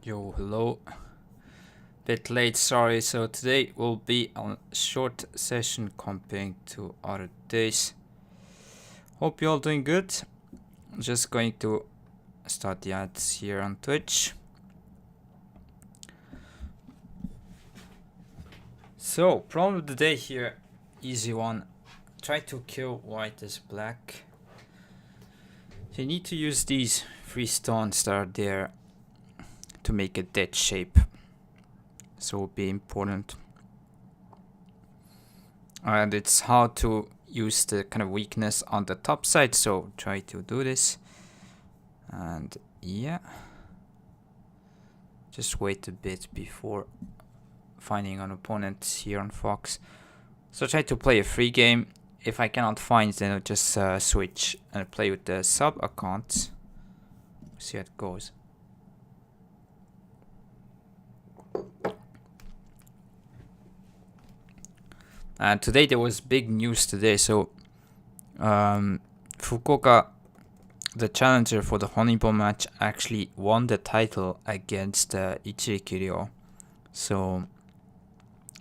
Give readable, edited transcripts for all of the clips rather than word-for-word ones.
Yo, hello. Bit late, sorry. So today will be a short session comparing to other days. Hope you all doing good. Just going to start the ads here on Twitch. So, problem of the day here, easy one. Try to kill white as black. So you need to use these 3 stones that are there to make a dead shape. So it will be important. And it's how to use the kind of weakness on the top side, so try to do this. And yeah, just wait a bit before finding an opponent here on Fox. So try to play a free game. If I cannot find, then I'll just switch and play with the sub account. See how it goes. And today there was big news today. So Fukuoka, the challenger for the Honeybo match, actually won the title against Ichirikiryo. So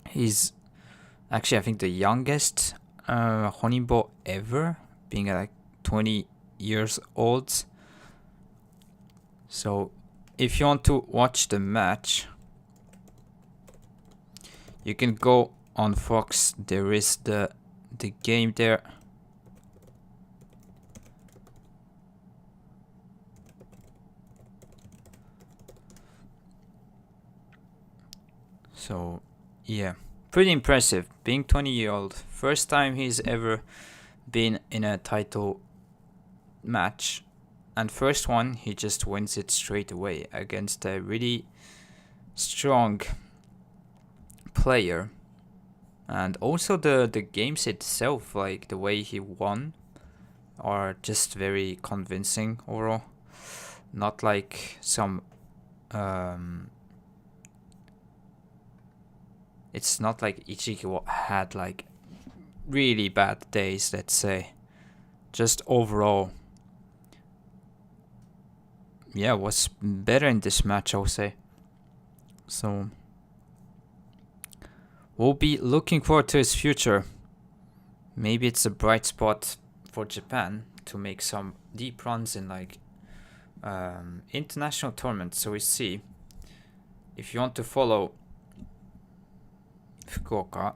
he's actually, I think, the youngest Honeybo ever, being like 20 years old. So if you want to watch the match, you can go on Fox. There is the game there. So yeah, pretty impressive. Being 20-year-old, first time he's ever been in a title match, and first one he just wins it straight away against a really strong player. And also the games itself, like the way he won, are just very convincing overall. Not like some it's not like Ichiki had like really bad days, let's say. Just overall, yeah, was better in this match, I would say. So we'll be looking forward to his future. Maybe it's a bright spot for Japan to make some deep runs in like international tournaments. So we see. If you want to follow Fukuoka,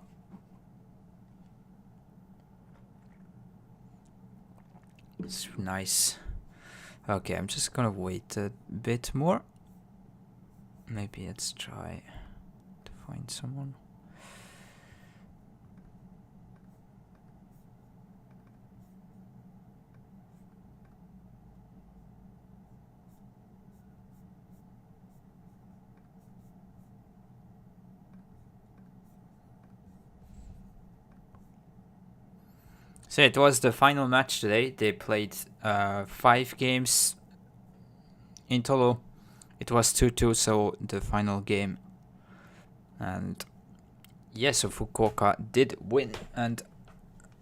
it's nice. Okay, I'm just gonna wait a bit more. Maybe let's try to find someone. So it was the final match today. They played 5 games in total. It was 2-2, so the final game. And yeah, so Fukuoka did win and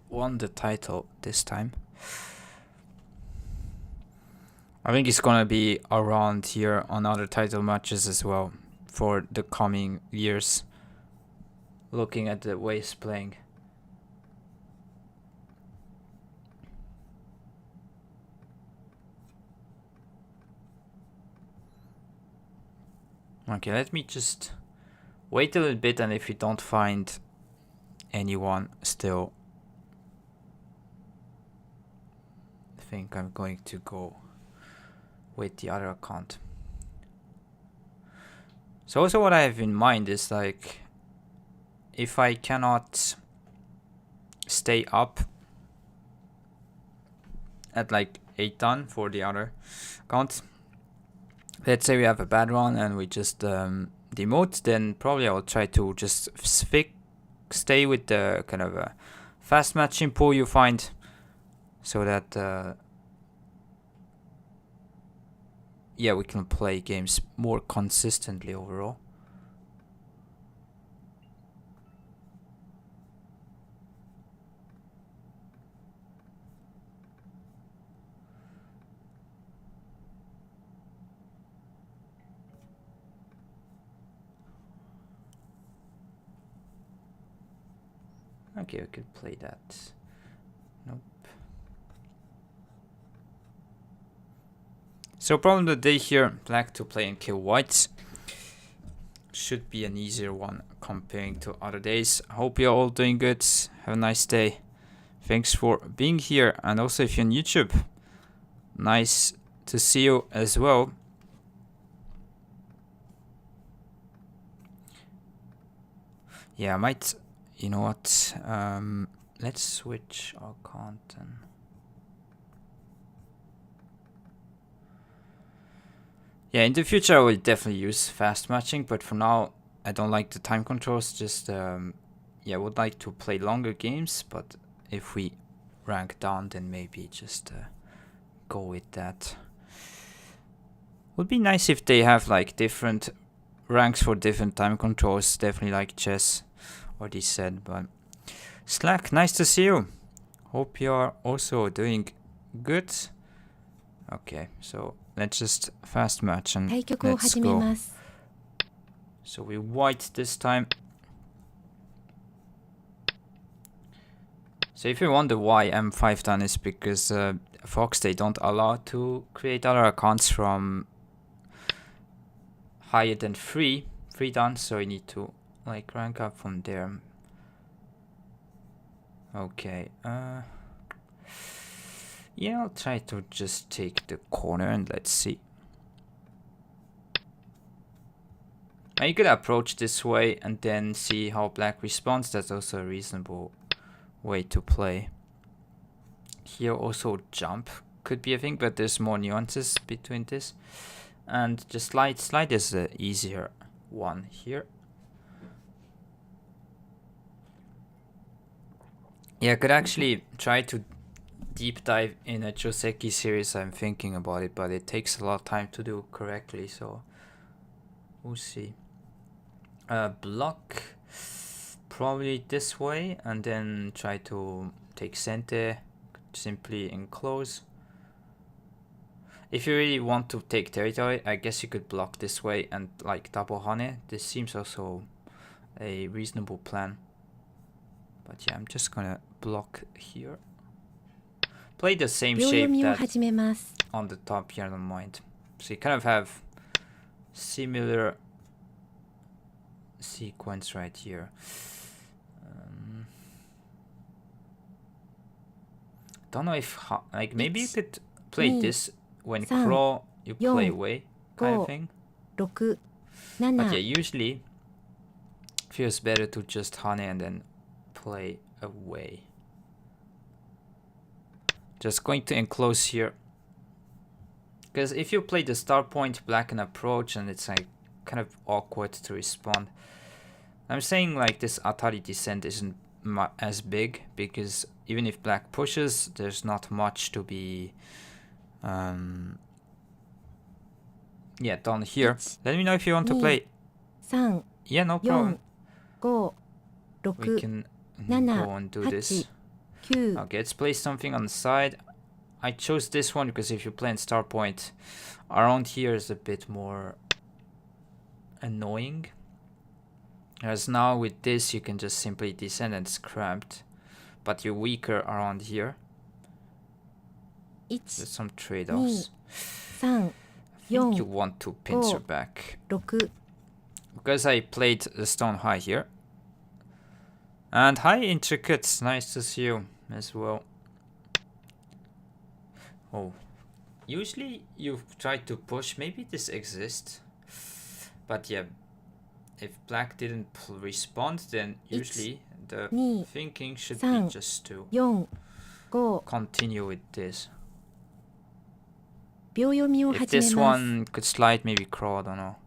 won the title this time. I think it's gonna be around here on other title matches as well for the coming years. Looking at the way he's playing. Okay, let me just wait a little bit, and if you don't find anyone still, I think I'm going to go with the other account. So also what I have in mind is like, if I cannot stay up at like 8 done for the other account, let's say we have a bad run and we just demote, then probably I'll try to just stay with the kind of a fast matching pool you find, so that yeah, we can play games more consistently overall. Okay, we could play that. Nope. So problem today here, black to play and kill whites. Should be an easier one comparing to other days. Hope you're all doing good. Have a nice day. Thanks for being here, and also if you're on YouTube, nice to see you as well. Yeah, I might, you know what, let's switch our content. Yeah, in the future I will definitely use fast matching, but for now I don't like the time controls. Just yeah, would like to play longer games, but if we rank down, then maybe just go with that. Would be nice if they have like different ranks for different time controls, definitely like chess, what he said. But Slack, nice to see you. Hope you're also doing good. Okay, so let's just fast match and let's go. So we white this time. So if you wonder why M5 done is because Fox, they don't allow to create other accounts from higher than 3 done, so you need to like rank up from there. Okay, yeah, I'll try to just take the corner and let's see. Now you could approach this way and then see how black responds. That's also a reasonable way to play. Here also jump could be a thing, but there's more nuances between this. And just slide is the easier one here. Yeah, I could actually try to deep dive in a Joseki series. I'm thinking about it, but it takes a lot of time to do correctly, so we'll see. Block probably this way and then try to take center, simply enclose. If you really want to take territory, I guess you could block this way and like double hane. This seems also a reasonable plan. But yeah, I'm just gonna block here. Play the same shape that on the top here, don't mind. So you kind of have similar sequence right here. Don't know if like maybe you could play this when crawl you play away kind of thing. But yeah, usually feels better to just hane and then play away. Just going to enclose here, because if you play the start point, black can approach and it's like kind of awkward to respond. I'm saying like this Atari descent isn't as big because even if black pushes, there's not much to be yeah, done here. Let me know if you want to play. Yeah, no problem. We can go and do this. Okay, let's play something on the side. I chose this one because if you play in start point, around here is a bit more annoying. As now with this you can just simply descend and it's cramped, but you're weaker around here. There's some trade-offs. I think you want to pincer back because I played the stone high here. And hi Intricate, nice to see you as well. Oh, usually you try to push, maybe this exists, but yeah, if black didn't respond, then usually the thinking should be just to continue with this. If this one could slide, maybe crawl, I don't know.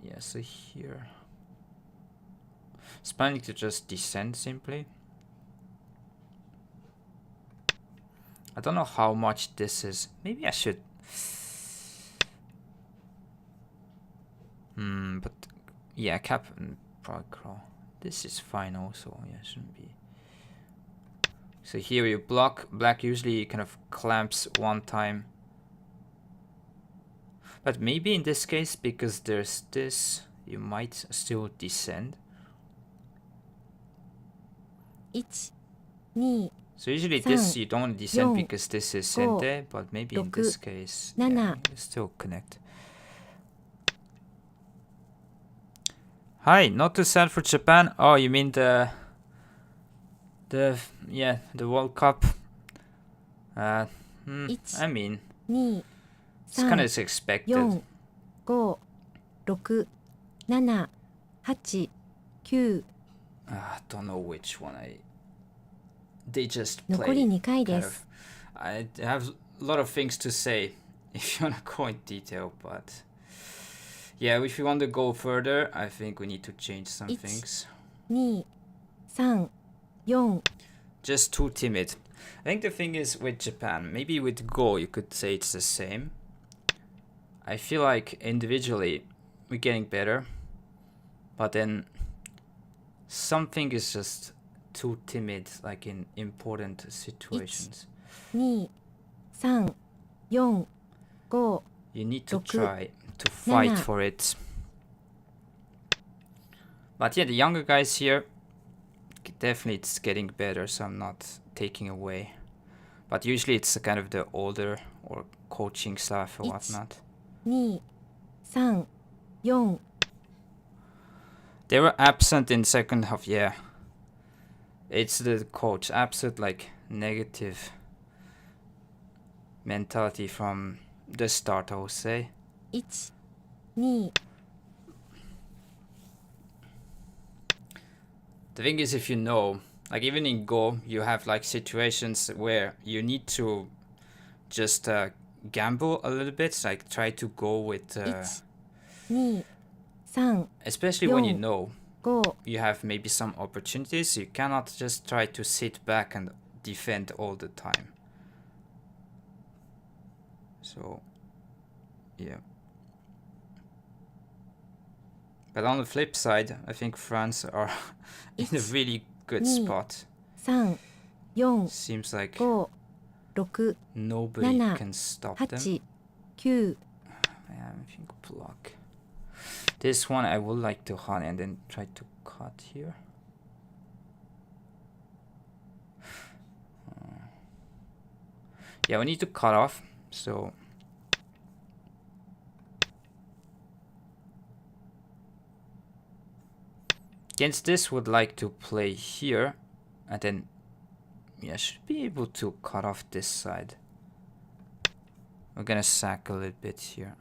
Yeah, so here it's planning to just descend simply. I don't know how much this is. Maybe I should. But yeah, cap and probably crawl. This is fine also. Yeah, shouldn't be. So here you block. Black usually kind of clamps one time. But maybe in this case, because there's this, you might still descend. So usually this you don't descend because this is sente, but maybe in this case, yeah, you still connect. Hi, not too sad for Japan. Oh, you mean the World Cup? I mean, it's kind of expected. 5、6、7、8、9 I don't know which one they just 残り play. 2回 Kind で of. す。 I have a lot of things to say if you want to go in detail, but yeah, if you want to go further, I think we need to change some things. 2、3、4 Just too timid. I think the thing is with Japan, maybe with Go you could say it's the same. I feel like individually we're getting better, but then something is just too timid, like in important situations. 2、3、4、5 You need to 6 try to fight 7 for it. But yeah, the younger guys here, definitely it's getting better, so I'm not taking away. But usually it's kind of the older or coaching staff or whatnot. 2、3、4 They were absent in second half, yeah. It's the coach, absolute like negative mentality from the start, I would say. 1、2 The thing is, if you know, like even in Go, you have like situations where you need to just gamble a little bit, like try to go with, 2、3 especially when you know 5 you have maybe some opportunities. You cannot just try to sit back and defend all the time. So, yeah. But on the flip side, I think France are in a really good spot. 3、4 Seems like 5 6 nobody 7 can stop 8 them. 9 Yeah, I think block. This one I would like to hunt and then try to cut here. Yeah, we need to cut off. So against this, would like to play here, and then yeah, should be able to cut off this side. We're gonna sack a little bit here.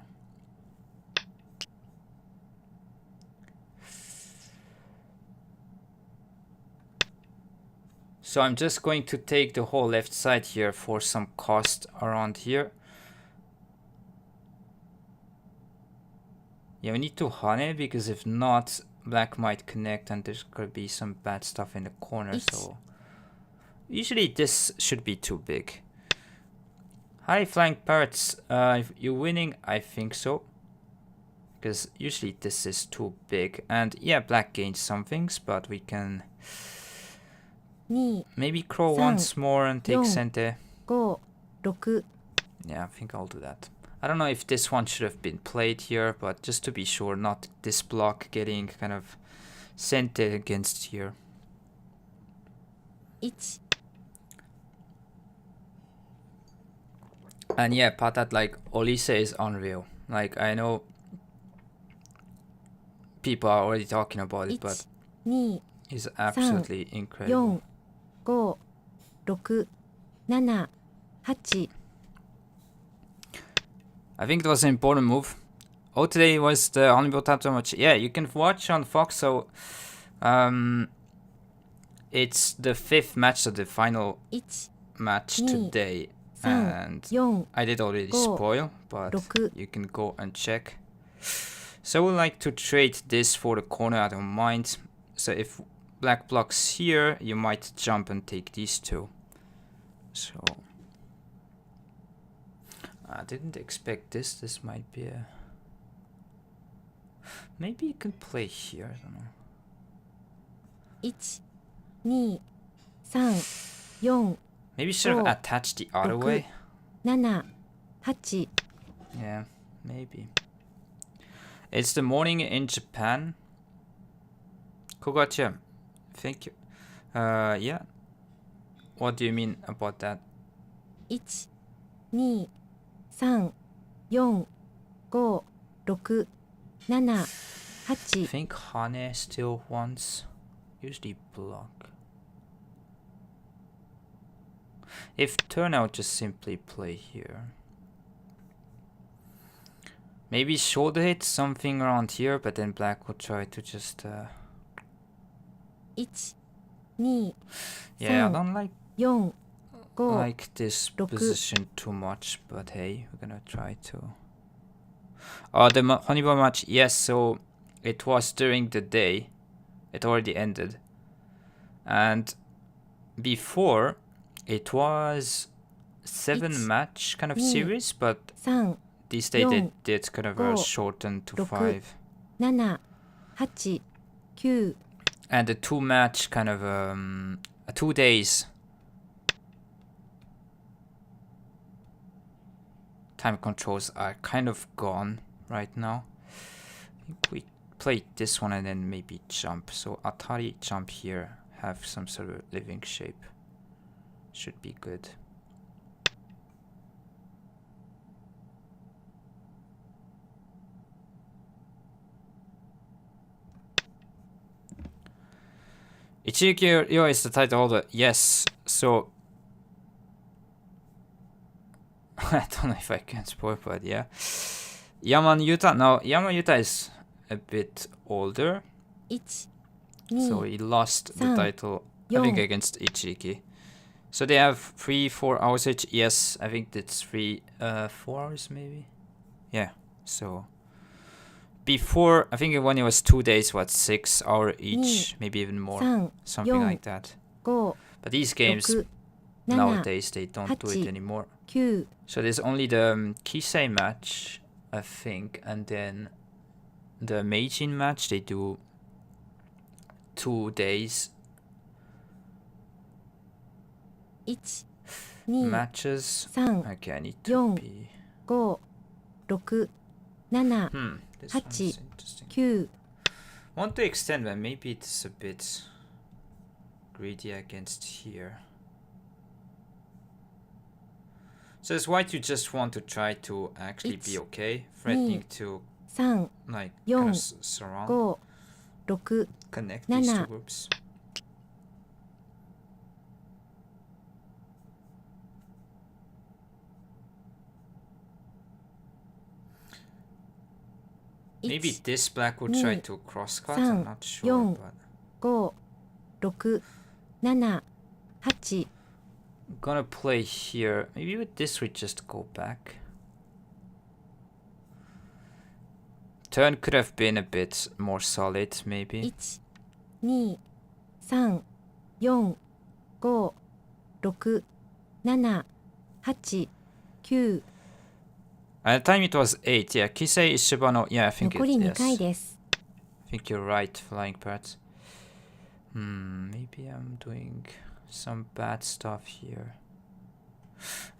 So I'm just going to take the whole left side here for some cost around here. Yeah, we need to honey because if not, black might connect and there's gonna be some bad stuff in the corner. So usually this should be too big. Hi, flying parrots. You're winning? I think so. Because usually this is too big. And yeah, black gains some things, but we can maybe crow once more and take center. 5 6 Yeah, I think I'll do that. I don't know if this one should have been played here, but just to be sure, not this block getting kind of centered against here. 1 And yeah, Patat, like, Olise is unreal. Like, I know people are already talking about it, but 2 he's absolutely incredible. 4 5 6 7 8 I think it was an important move. Oh, today was the Honorable Tattoo match. Yeah, you can watch on Fox. So, it's the 5th match of the final 1 match 2 today. 3 And 4 I did already 5 spoil, but 6 you can go and check. So we like to trade this for the corner, I don't mind. So if black blocks here, you might jump and take these two. So I didn't expect this. This might be a... Maybe you can play here, I don't know. 1 2 3 4 Maybe you should have 5 attached the other 6 way. 7 8 Yeah, maybe. It's the morning in Japan. Kogacha, thank you. Yeah. What do you mean about that? 1、2、3、4、5、6、7、I 8、 think Hane still wants. Usually block. If turn, I'll just simply play here. Maybe shoulder hit something around here, but then black will try to just. 1、2、Yeah, I 3、 don't 4、5、 like this position too much, but hey, we're gonna try to. Oh, the Honeyball match, yes, so it was during the day. It already ended. And before, it was 7-match kind of series, but 3、 these days they 4、 did kind of 5、 shorten to 6、 5. 7、8、9、 And the 2-match kind of 2 days. Time controls are kind of gone right now. I think we play this one and then maybe jump. So Atari jump here, have some sort of living shape. Should be good. Ichiki Ryo is the title holder. Yes, so I don't know if I can spoil, but yeah. Yaman Yuta. Now, Yaman Yuta is a bit older. 1、 So 2、 he lost the 3、 title, I think, 4、 against Ichiki. So they have 3-4 hours each. Yes, I think it's 4 hours maybe. Yeah, so before, I think when it was 2 days, what, 6 hours each, maybe even more, 3、 something 4、 like that. 5、 But these games 6、7、 nowadays they don't do it 8、 anymore. 9、 So there's only the Kisei match, I think, and then the Meijin match they do 2 days 1、2、 matches. 3、 Okay, I need to 4、 be. 5、6、7、 This 8、 one's interesting. 9、 Want to extend, but maybe it's a bit greedy against here. So it's white you just want to try to actually be okay, threatening to 3、 like 4、 kind of surround, 5、6、 connect these two 7、 groups. 1、 Maybe this black would try to cross cut, 3、 I'm not sure, 4、 but 5、6、7、8、 gonna play here. Maybe with this we just go back. Turn could have been a bit more solid, maybe. 1、2、3、4、5、6、7、8、9、 At the time it was 8, yeah. Kisei Ishibano, yeah, I think 残り it 2回 is. です。 I think you're right, flying parts. Maybe I'm doing some bad stuff here.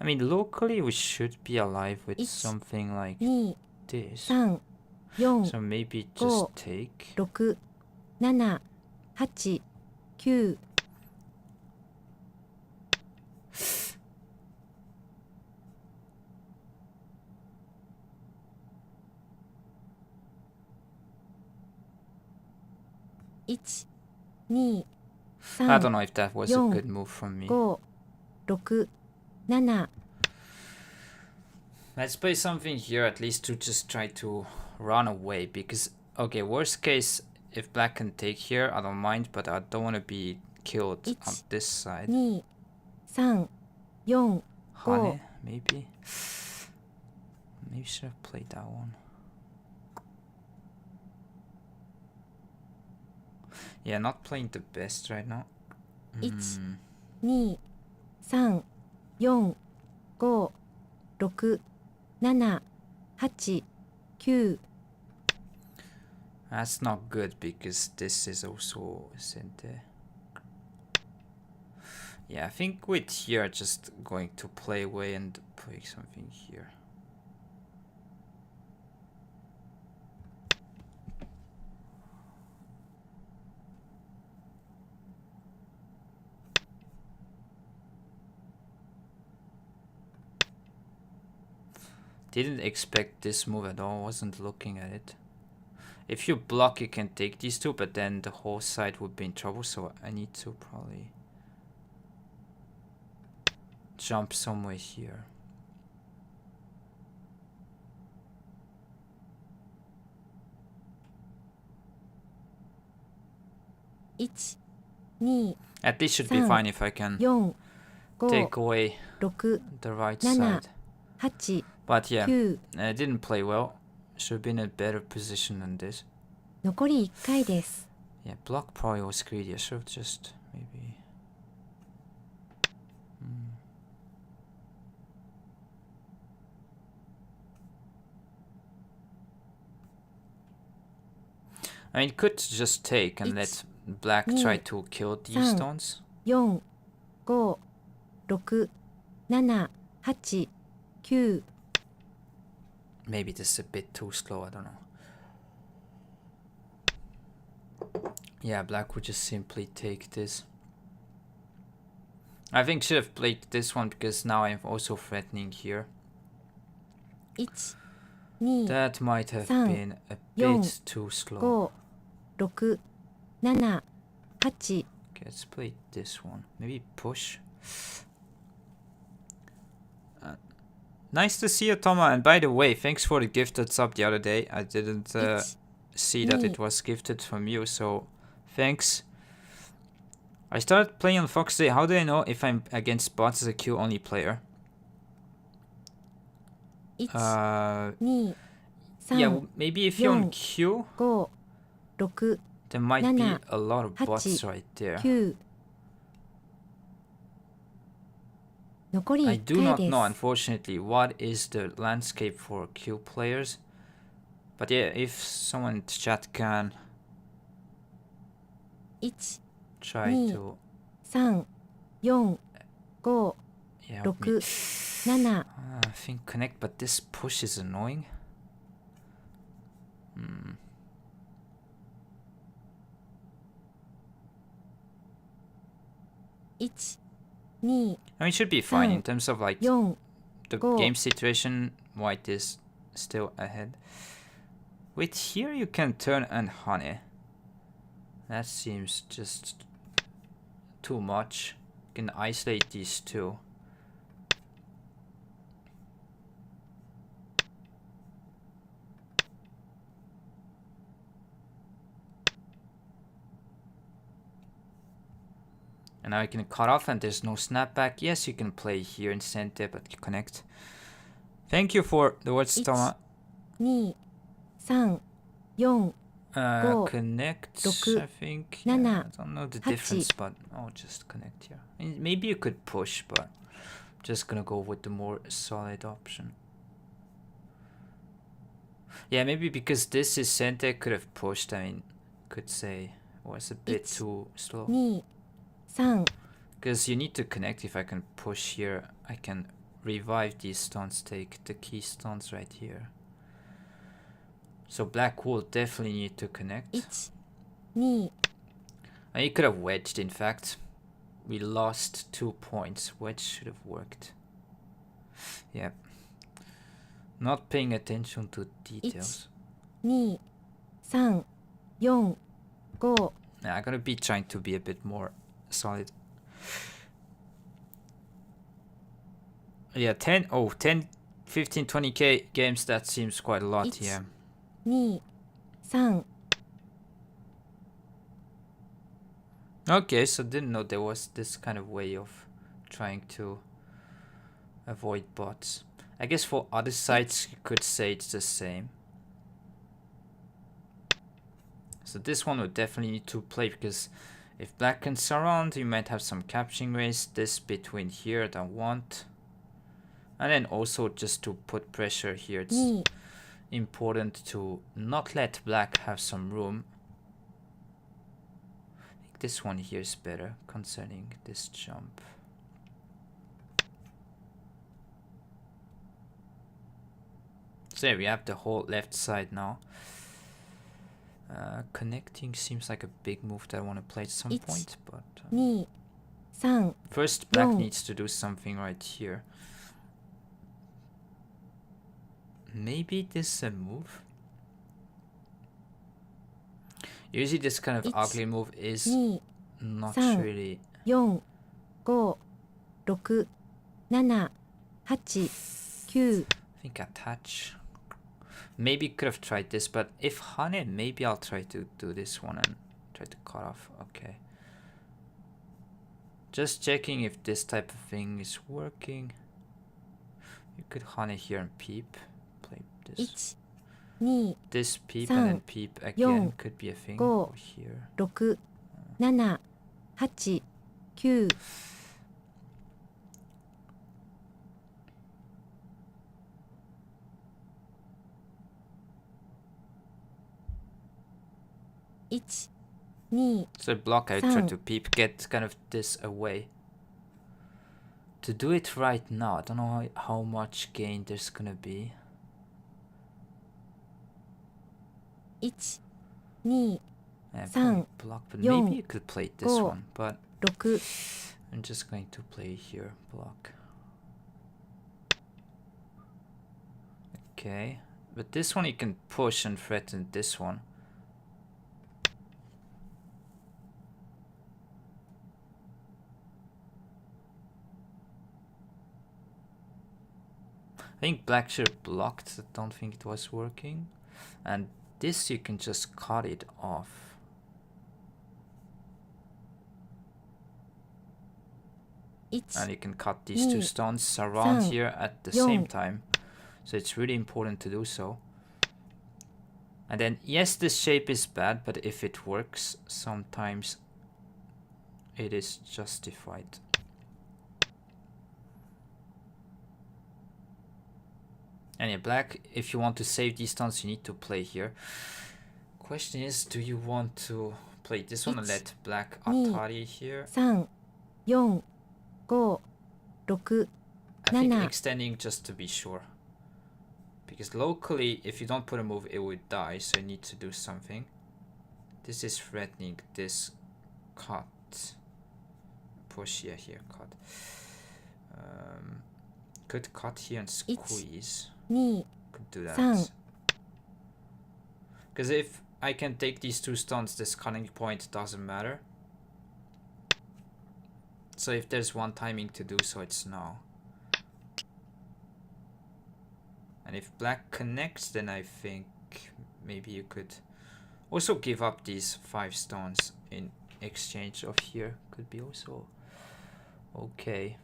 I mean, locally we should be alive with Ich, something like 2、 this. 3、4、 So maybe just go. take. 6、7、8、9、 1、2、 I don't 3、 know if that was a Yon, good move from me. 5、6、7、 Let's play something here at least to just try to run away because, okay, worst case, if black can take here, I don't mind, but I don't want to be killed on Ich, this side. 2、3、4、 Hane, maybe? Maybe should have played that one. Yeah, not playing the best right now. 1、2、3、4、5、6、7、8、9、 That's not good because this is also Sente. Yeah, I think with here just going to play away and play something here. didn't expect this move at all. Wasn't looking at it. If you block, you can take these two, but then the whole side would be in trouble. So I need to probably jump somewhere here. At least should be fine if I can take away the right side. But yeah, I didn't play well. Should have been in a better position than this. Yeah, block probably was greedy. I should have just maybe... I mean, could just take and let black try to kill these stones. 4、5、6、7、8、9 Maybe this is a bit too slow, I don't know. Yeah, black would just simply take this. I think should have played this one because now I'm also threatening here. 1、2、 That might have 3、 been a 4、 bit too slow. 5、6、7、8 Okay, let's play this one. Maybe push. Nice to see you, Toma. And by the way, thanks for the gifted sub the other day. I didn't see that it was gifted from you, so thanks. I started playing on Fox Day. How do I know if I'm against bots as a Q only player? 1、2、 3、 Yeah, maybe if you're on Q, 5、6、 there might be 7、 a lot of bots right there. 9残り I 1 do 回 not です know, unfortunately, what is the landscape for Q players. But yeah, if someone in chat can 1、 try 2、 to 3、4、5、 yeah, help me. 6、7 I think connect, but this push is annoying. 1、2、 I mean, it should be fine in terms of like 4 the go. game situation. White is still ahead. Wait, here you can turn and honey. That seems just too much. You can isolate these two. And now you can cut off and there's no snapback. Yes, you can play here in center, but you connect. Thank you for the words, Toma. 2、3、4 Go. Connect, 6 I think. 7 Yeah, I don't know the 8 difference, but I'll just connect here. I mean, maybe you could push, but I'm just gonna go with the more solid option. Yeah, maybe because this is center, could have pushed. I mean, could say was a bit too slow. 2、3 Because you need to connect. If I can push here, I can revive these stones, take the key stones right here. So black will definitely need to connect. 1、2 And he could have wedged, in fact. We lost 2 points. Wedge should have worked. Yeah. Not paying attention to details. 2、3、4、5 Yeah, I'm gonna be trying to be a bit more solid. Yeah, 10, 15, 20k games, that seems quite a lot, yeah. 2、3 Okay, so didn't know there was this kind of way of trying to avoid bots. I guess for other sites you could say it's the same. So this one would definitely need to play, because if black can surround, you might have some capturing ways. This between here that I want. And then also just to put pressure here, it's 2 important to not let black have some room. I think this one here is better concerning this jump. So yeah, we have the whole left side now. Connecting seems like a big move that I want to play at some point, but 2、3 first black 4 needs to do something right here. Maybe this is a move. Usually this kind of ugly move is 2 not 3 really... 4 5 6 7 8 9 I think attach. Maybe could have tried this, but if Hane, maybe I'll try to do this one and try to cut off. Okay. Just checking if this type of thing is working. You could Hane here and peep. Play this. 1 2 This peep 3 and then peep again could be a thing. 5 Or here. 6 7 8 9 1 2 So block, I try 3 to peep, get kind of this away. To do it right now, I don't know how much gain there's gonna be. 1 2 Yeah, 3 probably block, but 4 maybe you could play this 5 one, but 6 I'm just going to play here, block. Okay, but this one you can push and threaten this one. I think black should have blocked, I don't think it was working. And this you can just cut it off. And you can cut these two stones around here at the same time. So it's really important to do so. And then, yes, this shape is bad, but if it works, sometimes it is justified. And yeah, black, if you want to save these stones, you need to play here. Question is, do you want to play this one and let black Atari here? 3 4 5 6 I think 7 extending just to be sure. Because locally, if you don't put a move, it would die, so you need to do something. This is threatening this cut. Push here, cut. Could cut here and squeeze. 2 Could do that. 3 Because if I can take these two stones, this cutting point doesn't matter. So if there's one timing to do so, it's now. And if black connects, then I think maybe you could also give up these 5 stones in exchange of here. Could be also okay.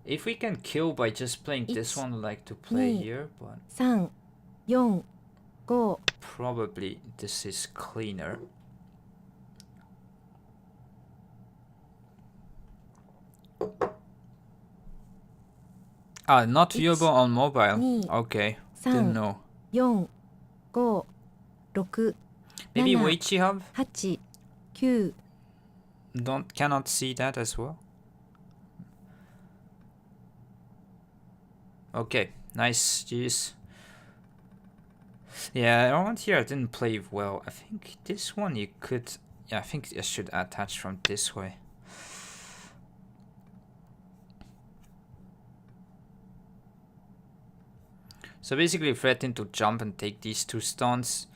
If we can kill by just playing this one, I'd like to play here, but 3 4 5 probably this is cleaner. Ah, not viewable on mobile. Okay, didn't know. 4 5 6 Maybe 7 weiqi hub 8 9 cannot see that as well. Okay, nice, jeez. Yeah, around here I didn't play well. I think this one you could... Yeah, I think I should attach from this way. So basically threaten to jump and take these 2 stones.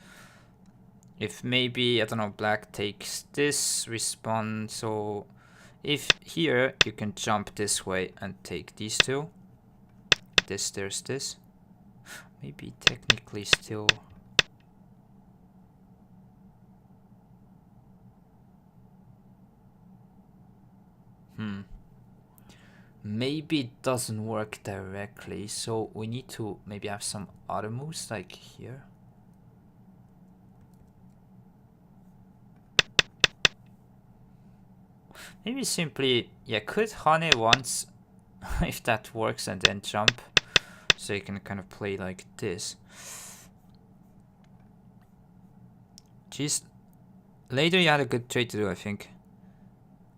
If maybe, I don't know, black takes this, respond. So if here you can jump this way and take these 2. There's this. Maybe technically still... Maybe it doesn't work directly, so we need to maybe have some other moves like here. Maybe simply, yeah, could Hane once, if that works, and then jump, so you can kind of play like this. Jeez, later you had a good trade to do, I think.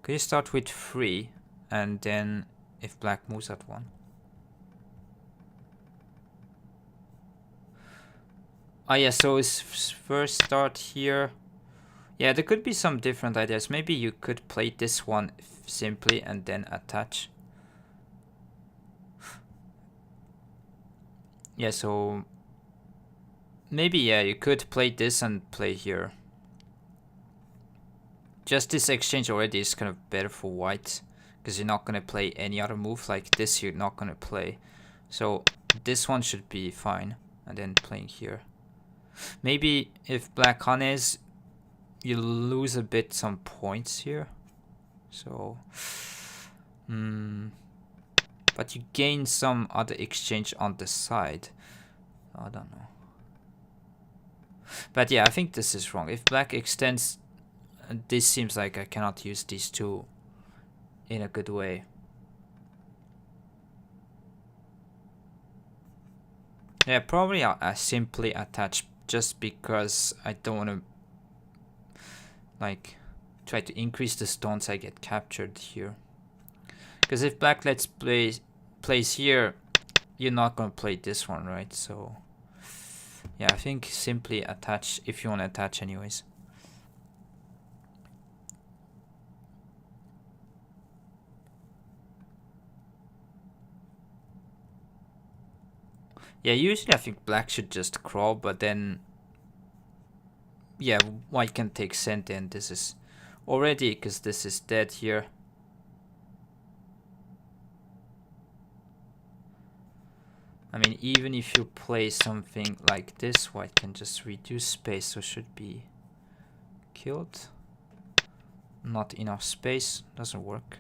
Could you start with 3, and then if black moves at 1? Ah yeah, so his first start here. Yeah, there could be some different ideas. Maybe you could play this one simply and then attach. Yeah, so maybe, yeah, you could play this and play here. Just this exchange already is kind of better for white, because you're not going to play any other move like this. You're not going to play. So this one should be fine. And then playing here. Maybe if black honeys, you lose a bit some points here. So, but you gain some other exchange on the side. I don't know. But yeah, I think this is wrong. If black extends, this seems like I cannot use these two in a good way. Yeah, probably I simply attach just because I don't want to like try to increase the stones I get captured here. Because if black lets plays here, you're not gonna play this one, right? So yeah, I think simply attach if you want to attach anyways. Yeah, usually I think black should just crawl, but then yeah, white can take center, and this is already, because this is dead here. I mean, even if you play something like this, white can just reduce space, so should be killed. Not enough space, doesn't work.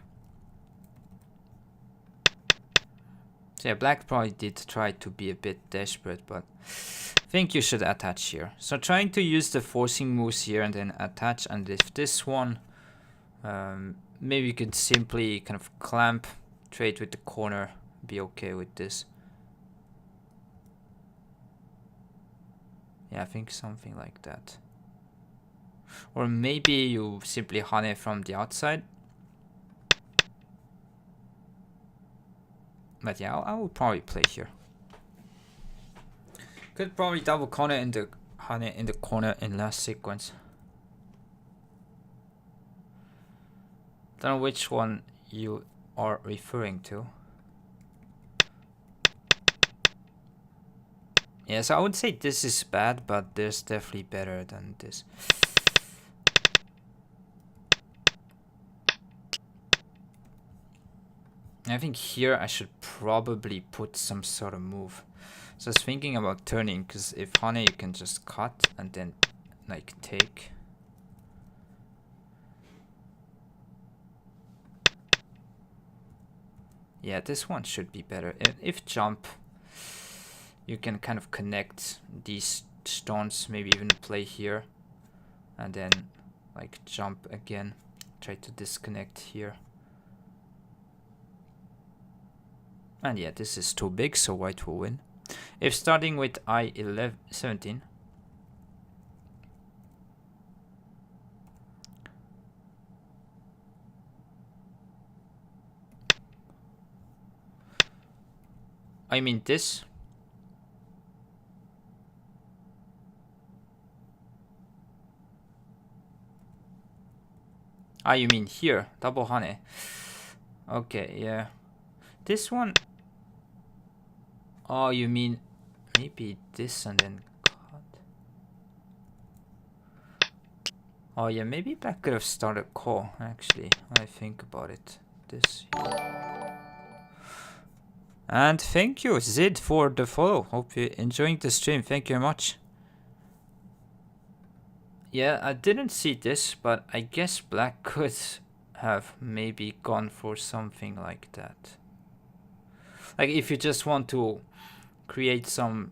So yeah, black probably did try to be a bit desperate, but I think you should attach here. So trying to use the forcing moves here and then attach, and if this one, maybe you could simply kind of clamp, trade with the corner, be okay with this. Yeah, I think something like that. Or maybe you simply honey from the outside. But yeah, I will probably play here. Could probably double corner in the honey in the corner in last sequence. Don't know which one you are referring to. Yeah, so I would say this is bad, but there's definitely better than this. I think here I should probably put some sort of move. So I was thinking about turning, because if honey you can just cut and then like take. Yeah, this one should be better. If jump, you can kind of connect these stones, maybe even play here. And then like jump again, try to disconnect here. And yeah, this is too big, so white will win. If starting with I-17, I mean this. Ah, you mean here, double honey. Okay, yeah. This one. Oh, you mean maybe this and then cut. Oh yeah, maybe black could have started call, actually, when I think about it. This here. And thank you, Zid, for the follow. Hope you're enjoying the stream. Thank you very much. Yeah, I didn't see this, but I guess black could have maybe gone for something like that. Like if you just want to create some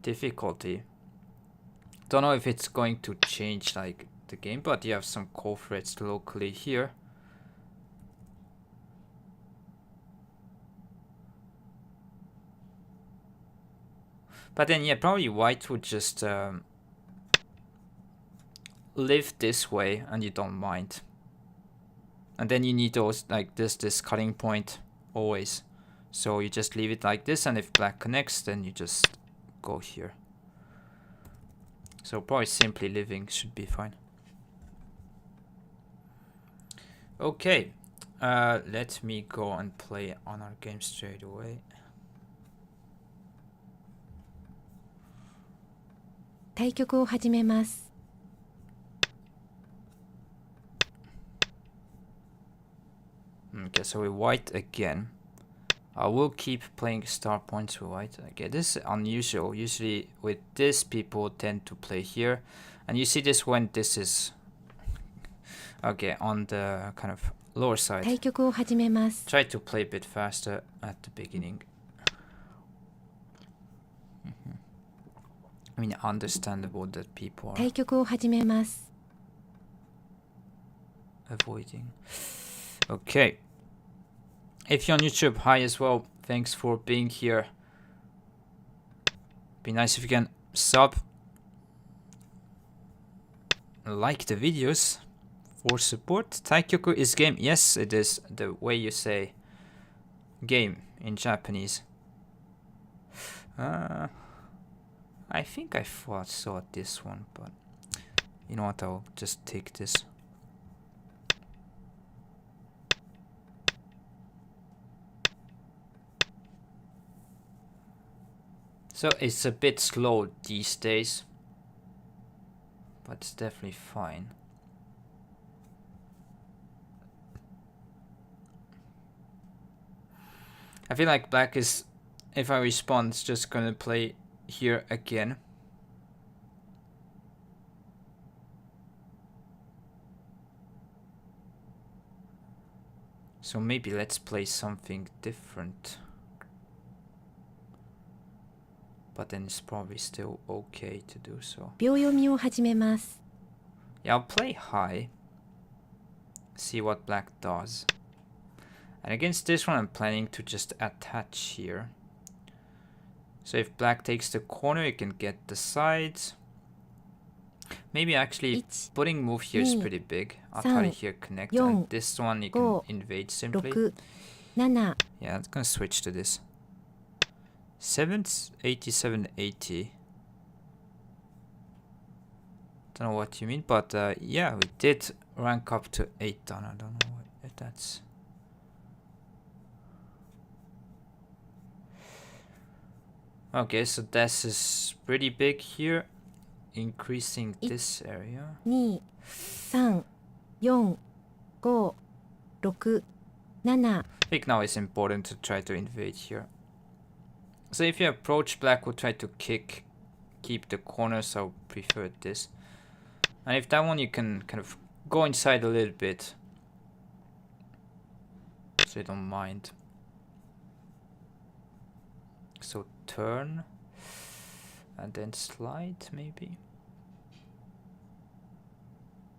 difficulty. Don't know if it's going to change like the game, but you have some core threats locally here. But then yeah, probably white would just live this way and you don't mind. And then you need those like this cutting point always. So you just leave it like this, and if black connects, then you just go here. So probably simply living should be fine. Okay, let me go and play on our game straight away. 対局を始めます。 Okay, so we white again. I will keep playing star points with white. Okay, this is unusual. Usually with this, people tend to play here. And you see this when this is... Okay, on the kind of lower side. 対局を始めます。 Try to play a bit faster at the beginning. I mean, understandable that people are 対局を始めます。 avoiding. Okay. If you're on YouTube, hi as well. Thanks for being here. Be nice if you can sub, like the videos for support. Taikyoku is game. Yes, it is the way you say game in Japanese. I think I saw this one, but you know what? I'll just take this. So it's a bit slow these days, but it's definitely fine. I feel like black is, if I respond, it's just gonna play here again. So maybe let's play something different. But then it's probably still okay to do so. 秒読みを始めます。 Yeah, I'll play high. See what black does. And against this one, I'm planning to just attach here. So if black takes the corner, you can get the sides. Maybe actually putting move here is pretty big. Atari here connect, and this one you can invade simply. 6、7、 Yeah, I'm gonna switch to this. 8780. Don't know what you mean, but yeah, we did rank up to 8 dan. I don't know if that's... Okay, so this is pretty big here. Increasing this area. 2、3、4、5、6、7。 I think now it's important to try to invade here. So if you approach black, we'll try to keep the corner, so I prefer this. And if that one, you can kind of go inside a little bit, so you don't mind. So turn, and then slide, maybe.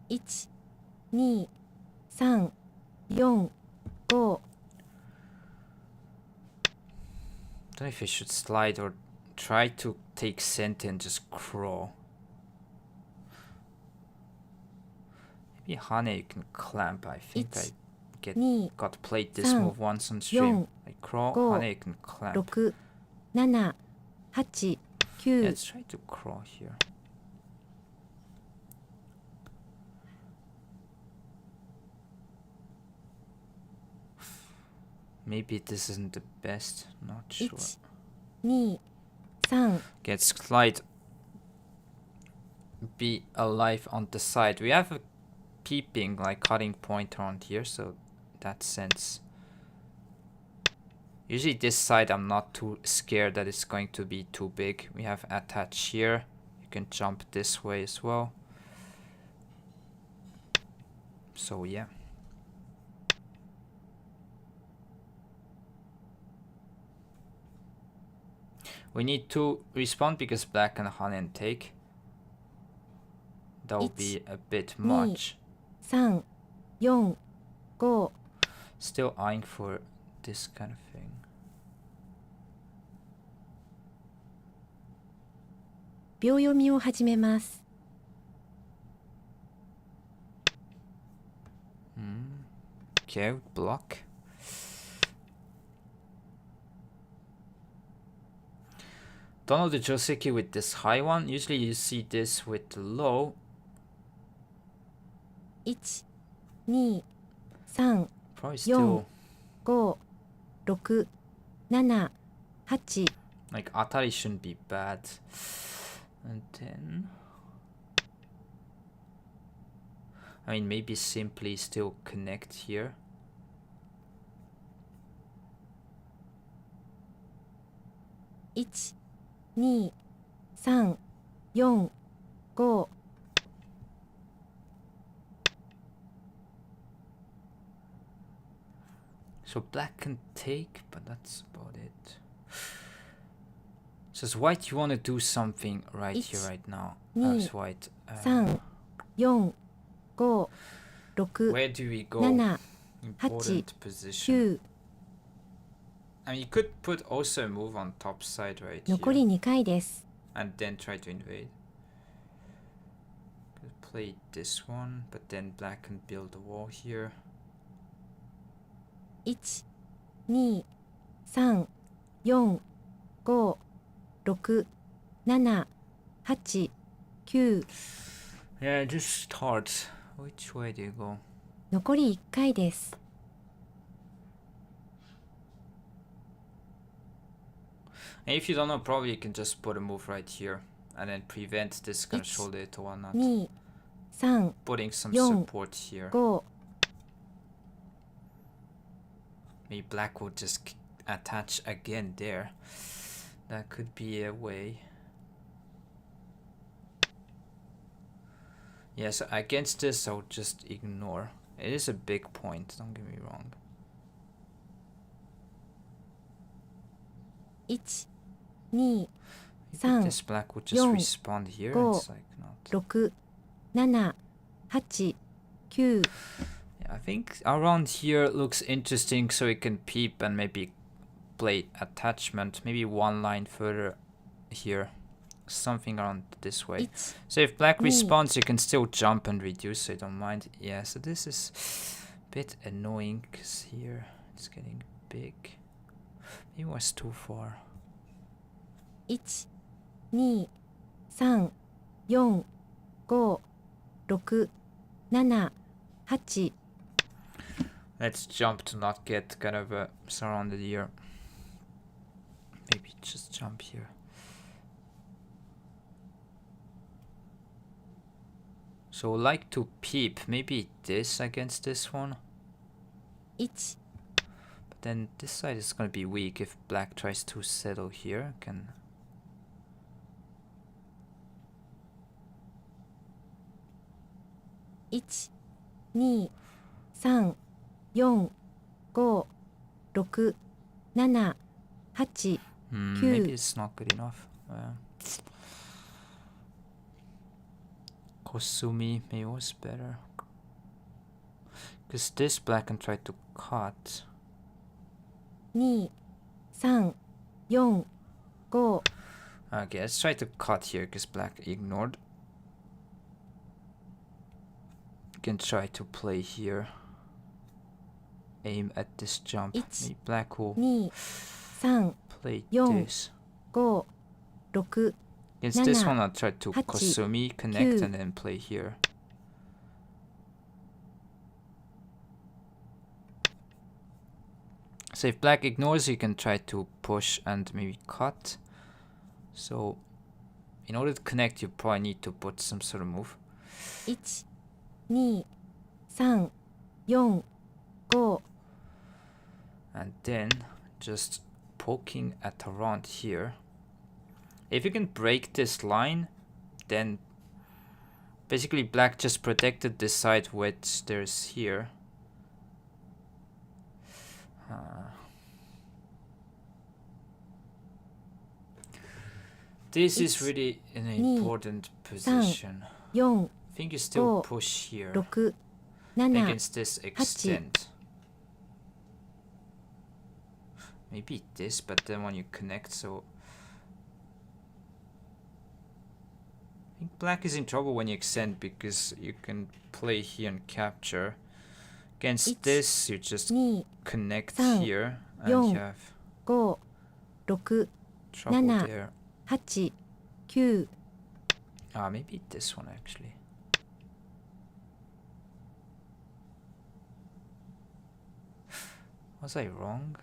1、2、3、4、5。 I don't know if I should slide or try to take center and just crawl. Maybe Hane you can clamp. I think I got played this move once on stream. I crawl, Hane you can clamp. 6、7、8、9。 Let's try to crawl here. Maybe this isn't the best, not sure. 1、2、3。 Get slide. Be alive on the side. We have a peeping, like cutting point around here, so that sense. Usually this side I'm not too scared that it's going to be too big. We have attach here. You can jump this way as well. So yeah. We need to respawn because black and Hanen take. That will be a bit much. 3、4、5。 Still eyeing for this kind of thing. 秒読みを始めます。 Okay, block. Don't know the Joseki with this high one. Usually you see this with the low. 1、2、3、 Probably still 5、6、7、8、 like atari shouldn't be bad. And then I mean maybe simply still connect here. 1、2、3、4、5。 So black can take, but that's about it. Says white, you want to do something right here, right now. As white. 3、4、5、6、 Where do we go? 7、 Important position. 9。 I mean, you could put also a move on top side right 残 here, り2回です。 and then try to invade. Could play this one, but then black can build a wall here. 1、2、3、4、5、6、7、8、9。 Yeah, just start. Which way do you go? 残り1回です。 And if you don't know, probably you can just put a move right here and then prevent this kind of It's shoulder to one not 2、3、 putting some 4、 support here. 5。 Maybe black will just attach again there. That could be a way. Yeah, so against this I'll just ignore. It is a big point, don't get me wrong. 1、2、 Maybe this 3、 black would just 4、 respond here. 5、 It's like not. 6、7、8、9。 Yeah, I think around here looks interesting, so we can peep and maybe play attachment. Maybe one line further here. Something around this way. 1、 So if black 2、 responds, you can still jump and reduce, so I don't mind. Yeah, so this is a bit annoying because here it's getting big. It was too far. 1、2、3、4、5、6、7、8。 Let's jump to not get kind of surrounded here. Maybe just jump here. So like to peep, maybe this against this one. 1、 But then this side is gonna be weak if black tries to settle here. Can 1、2、3、4、5、6、7、8、maybe it's not good enough. Kosumi maybe was better. Because this black can try to cut. 2、3、4、5。 Okay, let's try to cut here because black ignored. You can try to play here. Aim at this jump. Maybe black will 2、3、 play 4、 this. 5、6。 Against this one, I'll try to 8、 Kosumi, connect, 9。 and then play here. So if black ignores, you can try to push and maybe cut. So in order to connect, you probably need to put some sort of move. 1、2、3、4、5。 And then just poking at around here. If you can break this line, then basically black just protected this side which there's here. This is really an important position. 4、I think you still 5、 push here 6、7、 against this extent. Maybe this, but then when you connect, so I think black is in trouble when you extend because you can play here and capture. Against this, you just 2、 connect 3、 here and 4、 you have 5、6、 trouble 7、 there. 8、9。 Maybe this one actually. Was I wrong?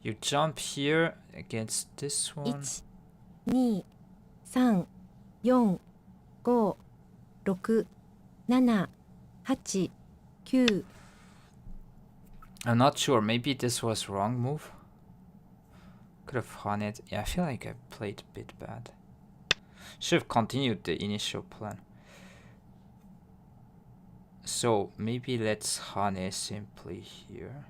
You jump here against this one. 1、2、3、4、5、6、7、8、9。 I'm not sure. Maybe this was wrong move. Could have won it. Yeah, I feel like I played a bit bad. Should have continued the initial plan. So maybe let's Hane simply here.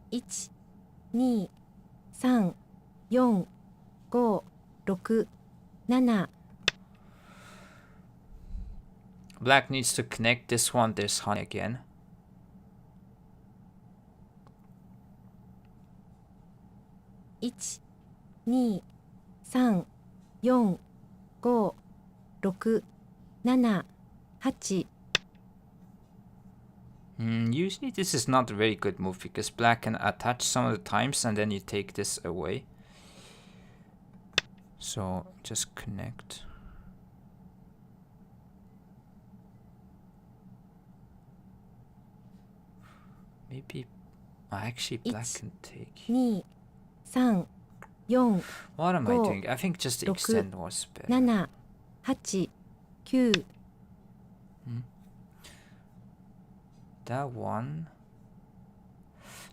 1、2、3、4、5、6、7。 Black needs to connect this one. There's Hane again. 1、2、3、4、5、6、7、8。 Usually this is not a very good move because black can attach some of the times and then you take this away. So just connect. Maybe actually black can take. 2、3、4、 What am I 5、 doing? I think just the 6、 extend was better. 7、8、9。 That one.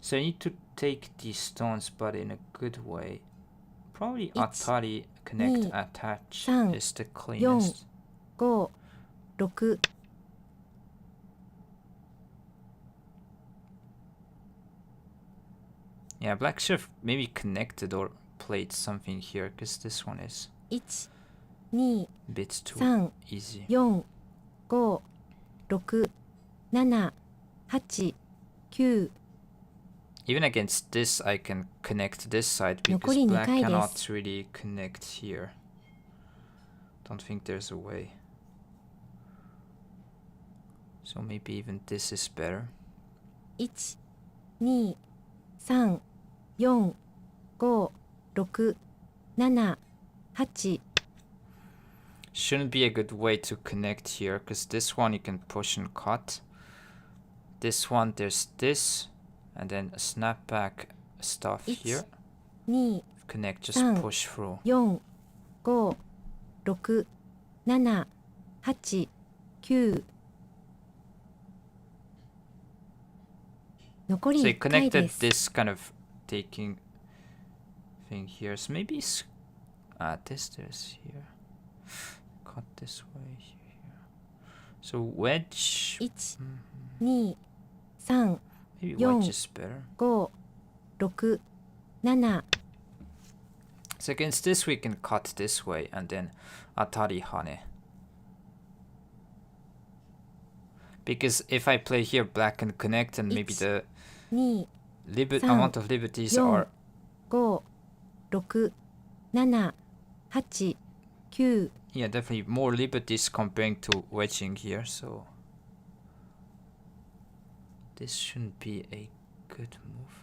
So I need to take these stones, but in a good way. Probably Atari connect 2 attach 3 is the cleanest. 5、6。 Yeah, black should have maybe connected or played something here, because this one is 1、2、 a bit too 3、 easy. 4、5、6、7、8、9。 Even against this, I can connect this side because 残り2 black 回です。 cannot really connect here. Don't think there's a way. So maybe even this is better. 1、2、3、4、5、6、7、8。 Shouldn't be a good way to connect here because this one you can push and cut. This one there's this and then a snapback stuff here. 2、 Connect, just 3 push through. 4、5、6、7、8、9。 残り So you 1回 connected です。 this kind of taking thing here. So maybe this there's here. Cut this way here. So wedge. 1、2、3、 Maybe Young. wedge is better. 5、6、7。 So against this we can cut this way and then Atari Hane. Because if I play here, black can connect and maybe the 2、 amount of liberties are 5、6、7、8、9。 yeah, definitely more liberties comparing to wedging here, so this shouldn't be a good move.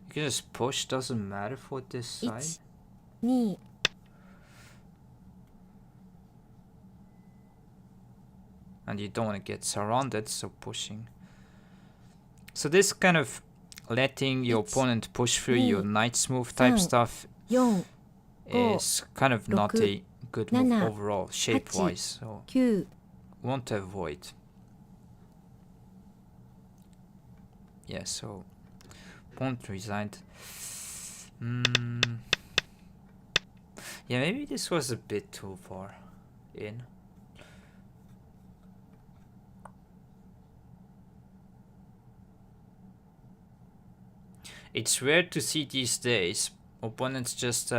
You can just push, doesn't matter for this side. 1、2。 And you don't want to get surrounded, so pushing. So this kind of letting your opponent push through your knight's move type stuff 4、 is kind of not a good move 7 overall, shape-wise, so 9。 we want to avoid. Yeah, so opponent resigned. Yeah, maybe this was a bit too far in. It's rare to see these days opponents just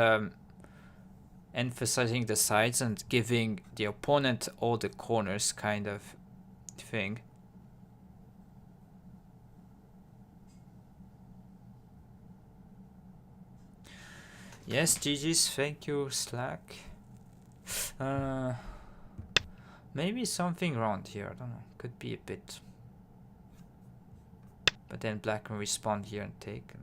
emphasizing the sides and giving the opponent all the corners kind of thing. Yes, GG's, thank you, Slack. Maybe something around here, I don't know, could be a bit. But then black can respond here and take.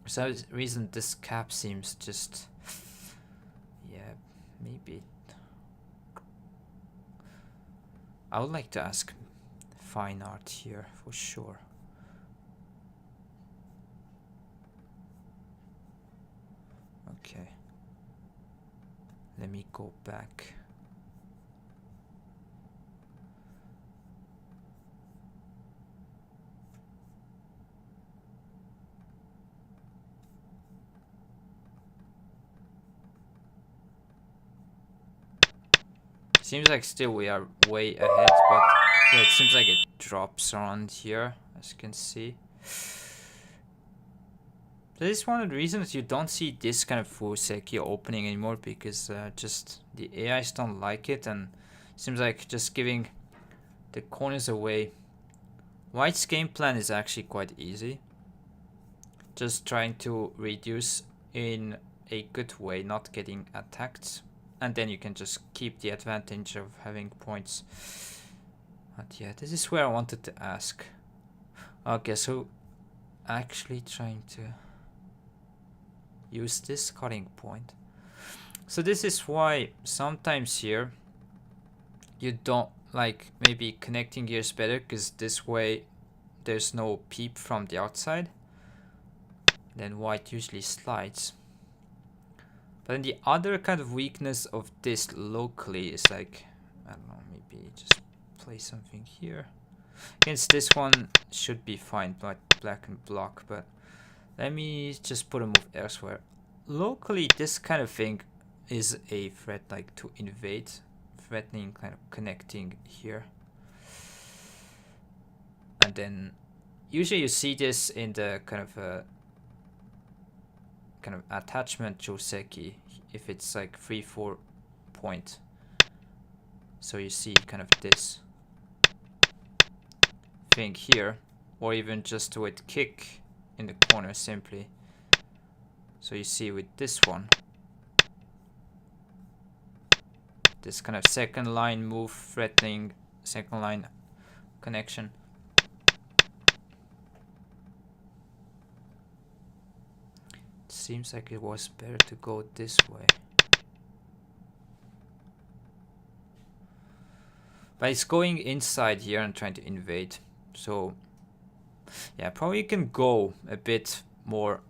For some reason this cap seems just, yeah, maybe I would like to ask fine art here for sure. Okay. Let me go back. Seems like still we are way ahead, but yeah, it seems like it drops around here, as you can see. This is one of the reasons you don't see this kind of Fuseki opening anymore, because just the AIs don't like it, and seems like just giving the corners away. White's game plan is actually quite easy. Just trying to reduce in a good way, not getting attacked. And then you can just keep the advantage of having points. But yeah, this is where I wanted to ask. Okay, so actually trying to use this cutting point. So this is why sometimes here you don't like maybe connecting gears better, because this way there's no peep from the outside. Then white usually slides. But then the other kind of weakness of this locally is like, I don't know, maybe just play something here. Against this one should be fine, black and block, but let me just put a move elsewhere. Locally, this kind of thing is a threat, like to invade, threatening, kind of connecting here. And then usually you see this in the kind of attachment Joseki, if it's like 3-4 point. So you see kind of this thing here, or even just with kick in the corner simply. So you see with this one, this kind of second line move threatening second line connection. Seems like it was better to go this way. But it's going inside here and trying to invade. So yeah, probably you can go a bit more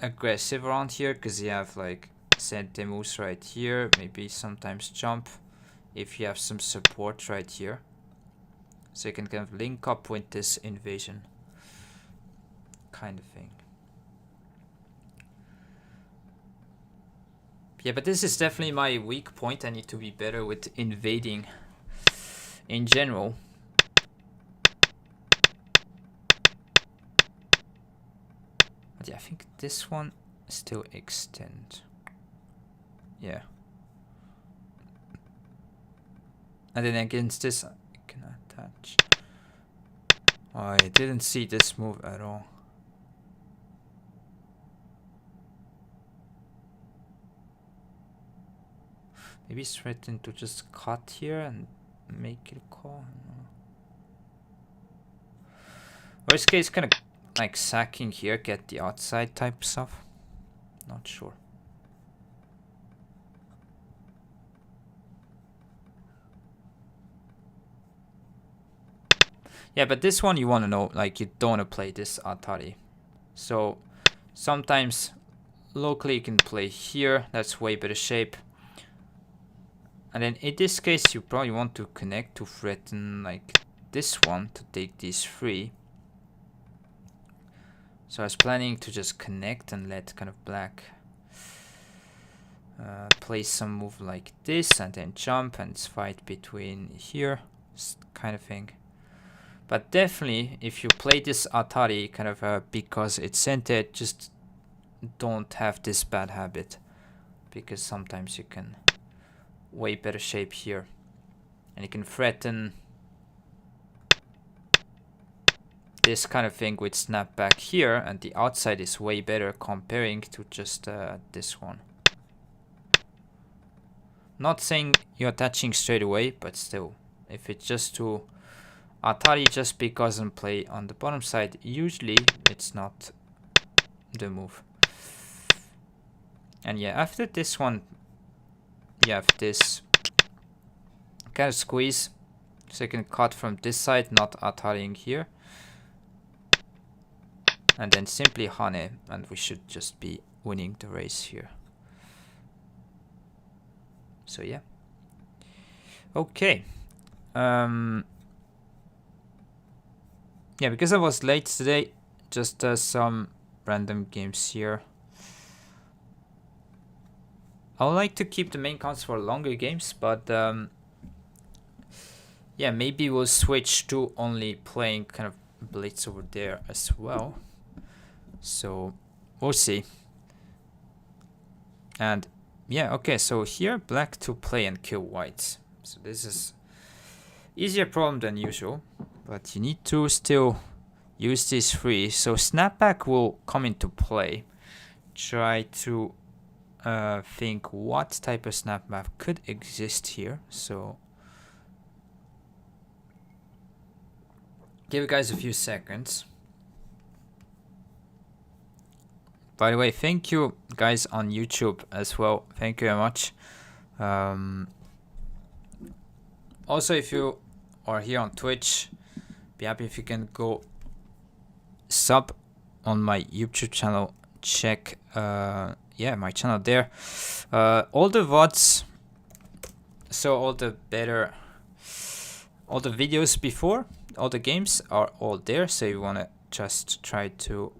aggressive around here, because you have like sente moves right here, maybe sometimes jump if you have some support right here. So you can kind of link up with this invasion kind of thing. Yeah, but this is definitely my weak point. I need to be better with invading in general. But yeah, I think this one still extend. Yeah. And then against this, I can attach. Oh, I didn't see this move at all. Maybe threaten to just cut here and make it a call. Worst case, kind of like sacking here, get the outside type stuff. Not sure. Yeah, but this one you want to know, like you don't want to play this Atari. So sometimes locally you can play here, that's way better shape. And then in this case you probably want to connect to threaten like this one to take these three. So I was planning to just connect and let kind of black play some move like this and then jump and fight between here, kind of thing. But definitely if you play this Atari kind of because it's centered, just don't have this bad habit, because sometimes you can way better shape here and you can threaten this kind of thing with snap back here, and the outside is way better comparing to just this one. Not saying you're attaching straight away, but still, if it's just to Atari just because and play on the bottom side, usually it's not the move. And yeah, after this one you have this kind of squeeze. So you can cut from this side, not ataring here. And then simply hane, and we should just be winning the race here. So yeah. Okay. Yeah, because I was late today, just some random games here. I would like to keep the main counts for longer games, but yeah, maybe we'll switch to only playing kind of blitz over there as well. So we'll see. And yeah, okay, so here black to play and kill white. So this is easier problem than usual, but you need to still use these three. So snapback will come into play. Try to think what type of snapback could exist here. So give you guys a few seconds. By the way, thank you guys on YouTube as well. Thank you very much. Also, if you are here on Twitch, be happy if you can go sub on my YouTube channel. Check yeah, my channel there. All the VODs, so all the videos before, all the games are all there. So you want to just try to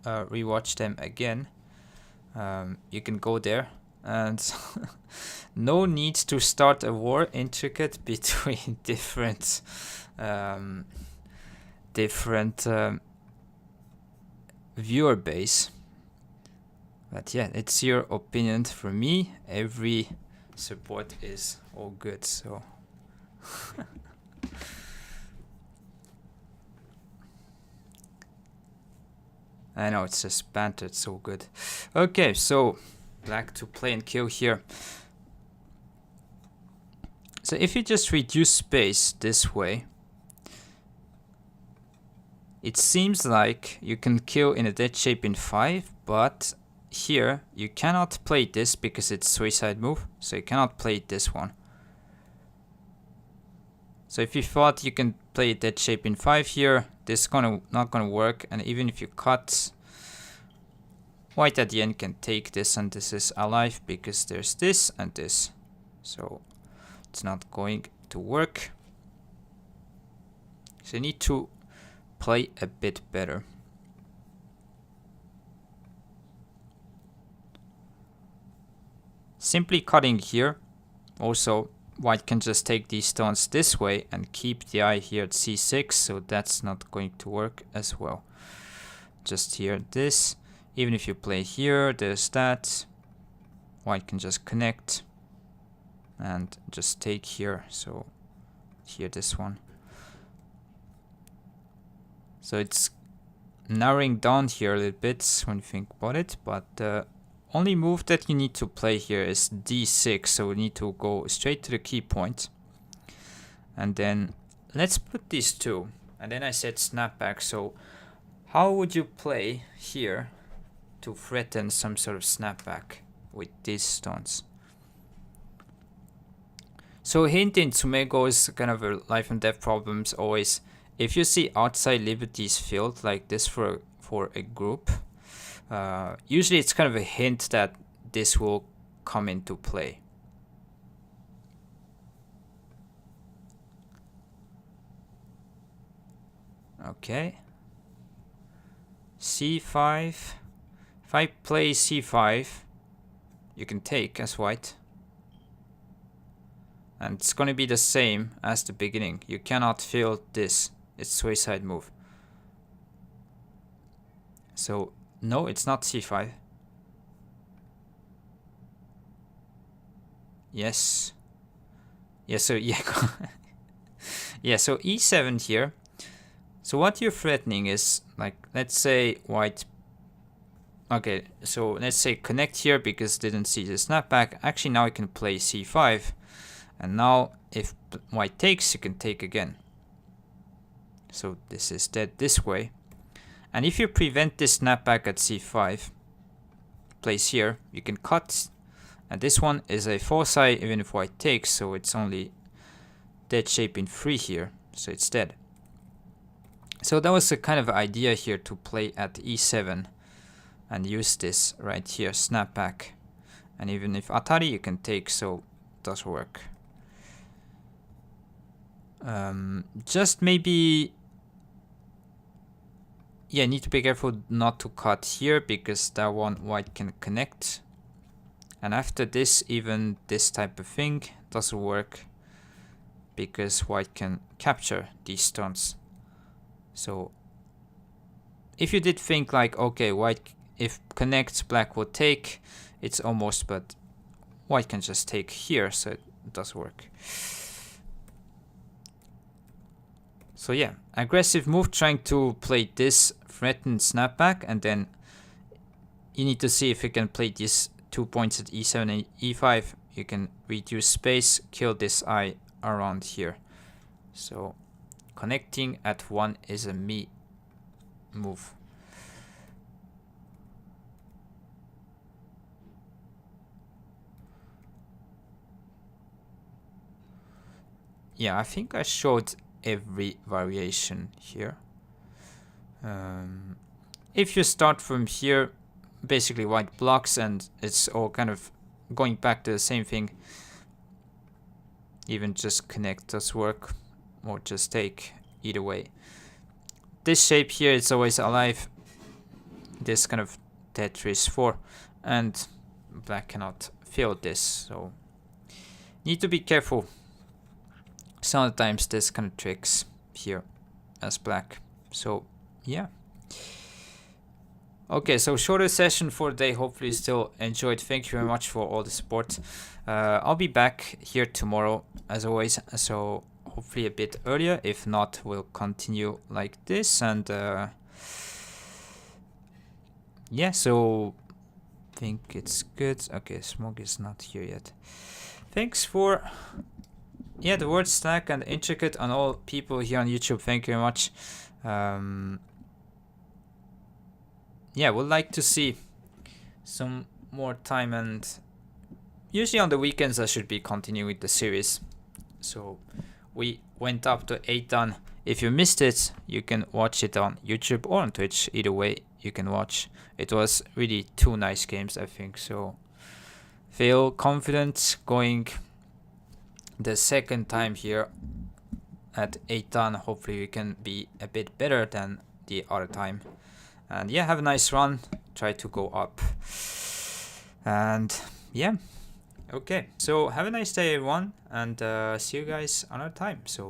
rewatch them again, you can go there. And no need to start a war intricate between different viewer base. But yeah, it's your opinion. For me, every support is all good. So I know it's just banter, it's so good. Okay, so black to play and kill here. So if you just reduce space this way, it seems like you can kill in a dead shape in 5, but here you cannot play this because it's suicide move, so you cannot play this one. So if you thought you can play dead shape in 5 here, this is not gonna work, and even if you cut, white at the end can take this, and this is alive because there's this and this. So it's not going to work. So you need to play a bit better. Simply cutting here. Also, white can just take these stones this way and keep the eye here at c6, so that's not going to work as well. Just here this. Even if you play here, there's that. White can just connect and just take here. So here this one. So it's narrowing down here a little bit when you think about it, but the only move that you need to play here is d6, so we need to go straight to the key point. And then let's put these two, and then I said snapback. So how would you play here to threaten some sort of snapback with these stones? So hint in Tsumego's kind of a life and death problems always, if you see outside liberties field like this for a group, usually it's kind of a hint that this will come into play. Okay. c5. If I play c5, you can take as white. And it's going to be the same as the beginning. You cannot fill this. It's suicide move. So no, it's not c5. Yes. Yeah, so yeah. Yeah, so e7 here. So what you're threatening is, like, let's say white. Okay, so let's say connect here because didn't see the snapback. Actually, now I can play c5. And now if white takes, you can take again. So this is dead this way. And if you prevent this snapback at c5, place here, you can cut. And this one is a false eye even if white takes, so it's only dead shape in 3 here, so it's dead. So that was the kind of idea here, to play at e7 and use this right here, snap back. And even if atari you can take, so it does work. Just maybe, yeah, need to be careful not to cut here, because that one white can connect. And after this, even this type of thing doesn't work, because white can capture these stones. So if you did think like, okay, white, if connects, black will take, it's almost, but white can just take here, so it does work. So yeah, aggressive move, trying to play this threatened snapback, and then you need to see if you can play these 2 points at e7 and e5. You can reduce space, kill this eye around here. So connecting at 1 is a me move. Yeah, I think I showed every variation here. If you start from here, basically white blocks, and it's all kind of going back to the same thing. Even just connect does work, or just take, either way. This shape here is always alive, this kind of Tetris 4, and black cannot fill this, so need to be careful. Sometimes this kind of tricks here as black. So yeah. Okay, so shorter session for today. Hopefully you still enjoyed. Thank you very much for all the support. I'll be back here tomorrow as always, so hopefully a bit earlier. If not, we'll continue like this. And yeah, so I think it's good. Okay, Smog is not here yet. Thanks for the word stack and intricate, and all people here on YouTube. Thank you very much. Yeah, would like to see some more time, and usually on the weekends I should be continuing with the series. So we went up to 8 done. If you missed it, you can watch it on YouTube or on Twitch. Either way you can watch. It was really 2 nice games, I think. So feel confident going the second time here at 8 done. Hopefully we can be a bit better than the other time. And yeah, have a nice run. Try to go up. And yeah. Okay. So have a nice day, everyone. And see you guys another time. So